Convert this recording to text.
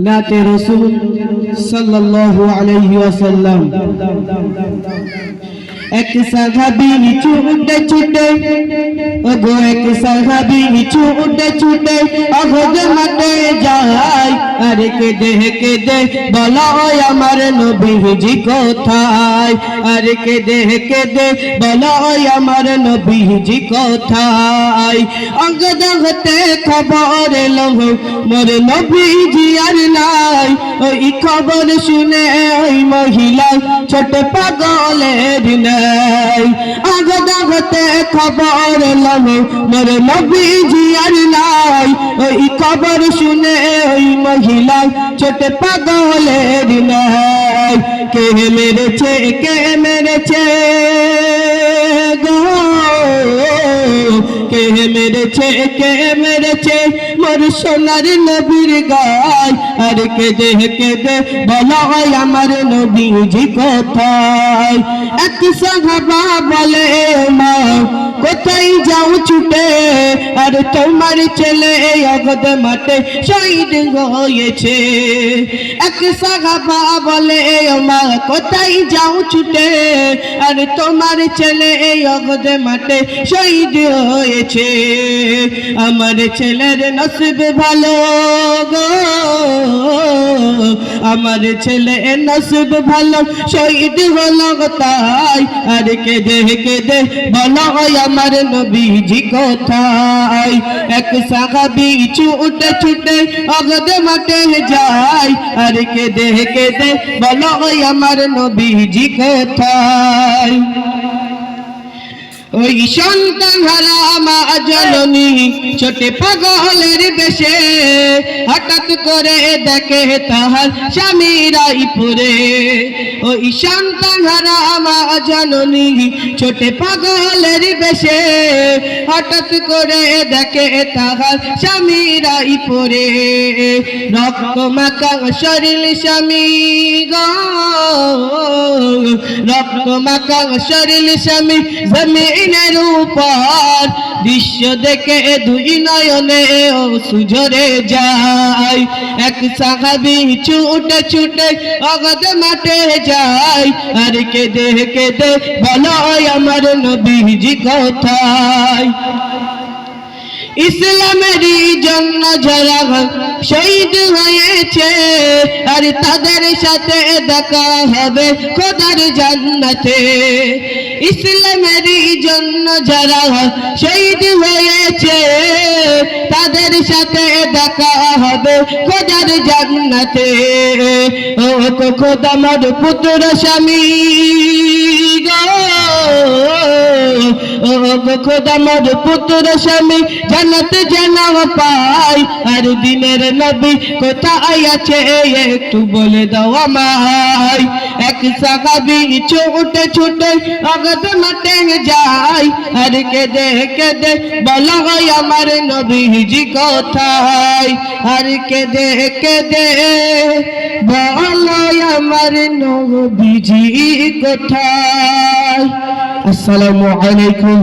नाते रसूल सल्लल्लाहु अलैहि वसल्लम। एक सहाबी छूटे छूटे ओगो एक सहाबी छूटे छूटे अहद मटे जाय अरे के दे बोलो আমার নবীজি কোথায় अरे के दे बोलो আমার নবীজি কোথায় অঙ্গদ হতে খবর এলো মোর নবীজি আর নাই ওই খবর শুনে ওই মহিলা ছোট পাগলের আগদ হতে খবর এলো মোর নবীজি আর নাই ওই খবর শুনে ওই মহিলা ছোট পাগলের নাই কে মেরেছে গো কে মেরেছে মোর সোনার নবীর গায় আর কে দে বলো আমার নবীজি কোথায় এক সাহাবা বলে মা কোথায় যাও ছুটে আর তোমার ছেলে অগদ মাঠে শহীদ হয়েছে এক সাহাবা বলে মা কোথায় যাও ছুটে আর তোমার ছেলে অগদ মাঠে শহীদ হয়েছে আমার ছেলের নসিব ভালো গো আমার ছেলে নসিব ভালো শহীদ হলো তাই আর কে দে বলো আমার নবীজি কোথায় এক সাহাবী ছুটে ছুটে অগদ মাঠে যায় আর কে দে বলো আমার নবীজি কোথায় ওই সন্তান হারা মা জননী ছোটে পাগলের বেশে হঠাৎ করে দেখে তাহার স্বামী রায়পুরে ওই সন্তান হারা মা জননী ছোটে পাগলের বেশে হঠাৎ করে দেখে তাহার স্বামী রায়পুরে রক্ত মাখা শরীর স্বামী গো রক্ত মাখা শরীর স্বামী জমিনের উপর দৃশ্য দেখে দুই নয়নে সুঝরে যায় এক সাহাবী ছুটে ছুটে অগদ মাঠে যায় আর কে দে বলো আমার নবীজি কোথায় ইসলামেরই জন্য যারা শহীদ হয়েছে আর তাদের সাথে দেখা হবে খোদার জান্নাতে ইসলামেরই জন্য যারা শহীদ হয়েছে তাদের সাথে দেখা হবে খোদার জান্নাতে ও খোদা মোর পুত্র স্বামী গো ও খোদা মোর পুত্র স্বামী জান্নাত যেন পাই আর দিনের নবী কোথায় আছে একটু বলে দাও আমায় এক সাহাবী ছুটে ছুটে অগদ মাঠে যায় আর কে দে বলো আমার নবীজি কোথায় আর কে দে বলো আমার নবীজি কোথায়। আসসালামু আলাইকুম।